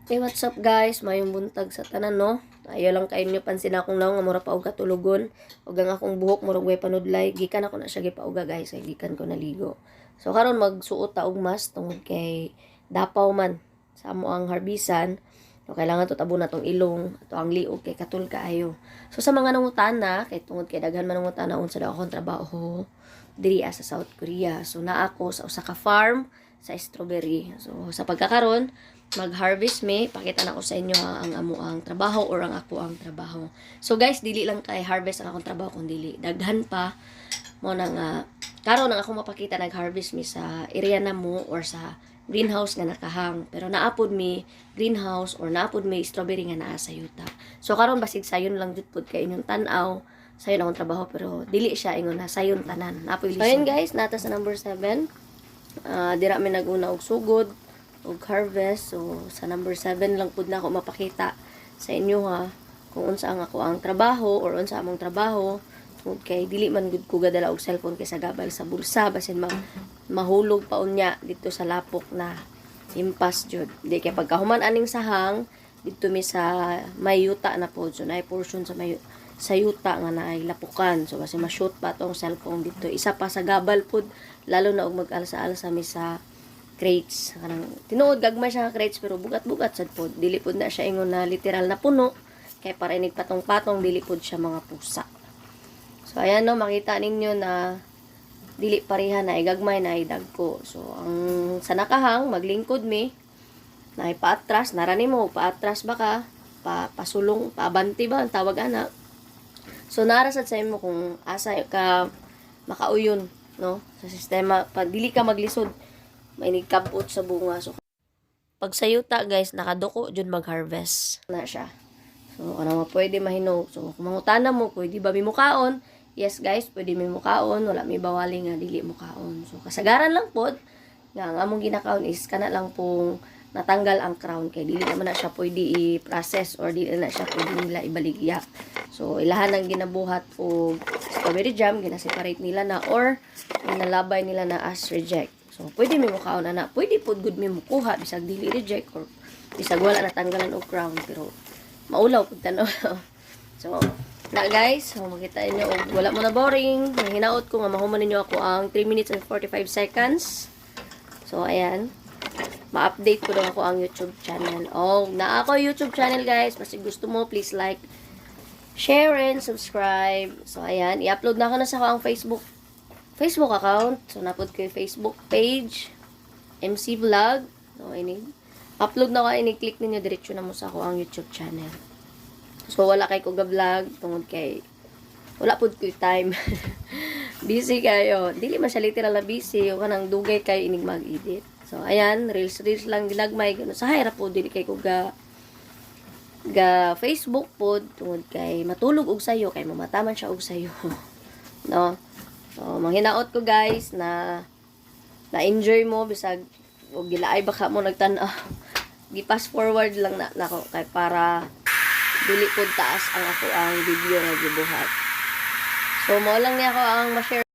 Hey, what's up guys? Mayong buntag sa tanan, no? Ayaw lang kayo nyo pansin akong naong nga mura pa og katulugon. Ug ang akong buhok murag way panudlay. Gikan ako na siya gipauga guys, ay gikan ko naligo. So karon magsuot ta og mask tungod kay dapaw man sa amo ang harbisan. So kailangan to tabo na tong ilong, ato ang liog kay katul kaayo. So sa mga nangutana, kay tungod kay daghan man nangutana unsa daw akong trabaho diri sa South Korea. So naa ako sa usa ka farm sa strawberry. So sa pagkakaron mag-harvest me, pakita na ko sa inyo ang amo ang trabaho or ang ako ang trabaho. So guys, dili lang kay harvest ang akong trabaho kung dili daghan pa mo nang karon ang ako mapakita nag-harvest mi sa area na mo or sa greenhouse nga nakahang. Pero naapod mi greenhouse or naapod mi strawberry nga naa sa yuta. So karon basig sayon lang jud pud kay inyong tan-aw sayon akong trabaho pero dili siya ingon na sayon tanan. Naapoy lisod. Ayun guys, nata sa number 7. Dira mi naguna og sugod og harvest. So sa number 7 lang pud na ako mapakita sa inyo ha kung unsa ang ako ang trabaho or unsa among trabaho. Tungod kay dili man gud ko gadala og cellphone kay sa gabal sa bulsa basin mahulog pa unya dito sa lapok na impas jud. Di kay pagkahuman aning sahang dito mi sa mayuta na pod, so naay portion sa sa yuta nga naay lapukan, so basin ma-shoot pa tong cellphone dito. Isa pa sa gabal pod, lalo na og mag-alsa-alsa mi sa crates. Kanang tinuod gagmay siya nga crates pero bugat-bugat sad pod. Dili pod na siya ingon na literal na puno kay para inig patong-patong dili pod siya mga pusa. So ayan no, makita ninyo na dili pareha na igagmay na idagko. So ang sa nakahang maglingkod mi na paatras, narani mo paatras baka pasulong, paabanti ba ang tawag ana. So nara sad sa imo kung asa ka makauyon no sa sistema pag dili ka maglisod may nigkabot sa bunga. So pag sayuta guys nakaduko jud mag-harvest na siya. So ano mo pwede mahinog. So kung mangutana mo pwede ba mi mukaon? Yes guys, pwede mi mukaon, wala mi bawali nga dili mukaon. So kasagaran lang pod nga ang among ginakaon is kana lang pong natanggal ang crown kay dili naman na siya pwede i-process or dili na siya pwede nila ibaligya. So ilahan ang ginabuhat og strawberry jam, gina-separate nila na or ginalabay nila na as reject. So pwede mi mukaon ana, pwede pod good mi mukuha bisag dili reject or bisag wala natanggalan og crown pero maulaw pud tanaw. So na guys, so makita niyo og wala mo na boring. Hinaot ko nga mahuman ninyo ako ang 3 minutes and 45 seconds. So ayan. Ma-update ko daw ako ang YouTube channel. Oh, na ako YouTube channel guys. Basta gusto mo, please like, share, and subscribe. So ayan, i-upload na ako na sa ang Facebook account. So napod ko yung Facebook page, MC Vlog. So ini upload na ko, ini-click ninyo diretso na mo sa ako ang YouTube channel. So wala kay ko ga-vlog tungod kay wala pud ko time. Busy kayo. Dili man siya literal na busy, o kanang dugay kayo inig mag-edit. So ayan, reels lang ginagmay gano sa hayra po dili kay ko ga Facebook pod tungod kay matulog og sayo kay mamataman siya og sayo. No. So manghinaot ko guys na enjoy mo bisag og gilaay baka mo nagtan-aw. Gi-pass forward lang na nako kay para dili pod taas ang ako ang video nga gibuhat. So mo lang niya ako ang ma-share